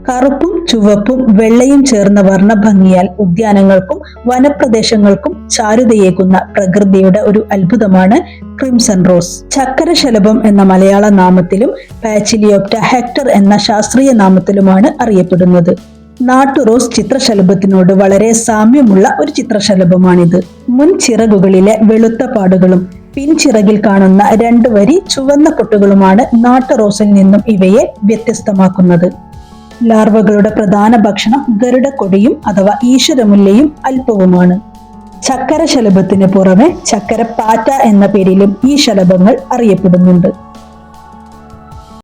കറുപ്പും ചുവപ്പും വെള്ളയും ചേർന്ന വർണ്ണഭംഗിയാൽ ഉദ്യാനങ്ങൾക്കും വനപ്രദേശങ്ങൾക്കും ചാരുതയേകുന്ന പ്രകൃതിയുടെ ഒരു അത്ഭുതമാണ് ക്രിംസൺ റോസ്. ചക്കരശലഭം എന്ന മലയാള നാമത്തിലും പാച്ചിലിയോപ്റ്റ ഹെക്ടർ എന്ന ശാസ്ത്രീയ നാമത്തിലുമാണ് അറിയപ്പെടുന്നത്. നാട്ടുറോസ് ചിത്രശലഭത്തിനോട് വളരെ സാമ്യമുള്ള ഒരു ചിത്രശലഭമാണിത്. മുൻ ചിറകുകളിലെ വെളുത്ത പാടുകളും പിൻചിറകിൽ കാണുന്ന 2 വരി ചുവന്ന പൊട്ടുകളുമാണ് നാട്ടുറോസിൽ നിന്നും ഇവയെ വ്യത്യസ്തമാക്കുന്നത്. ലാർവകളുടെ പ്രധാന ഭക്ഷണം ഗരുഡക്കൊടിയും അഥവാ ഈശ്വരമുല്ലയും അല്പവുമാണ്. ചക്കരശലഭത്തിന് പുറമെ ചക്കരപ്പാറ്റ എന്ന പേരിലും ഈ ശലഭങ്ങൾ അറിയപ്പെടുന്നുണ്ട്.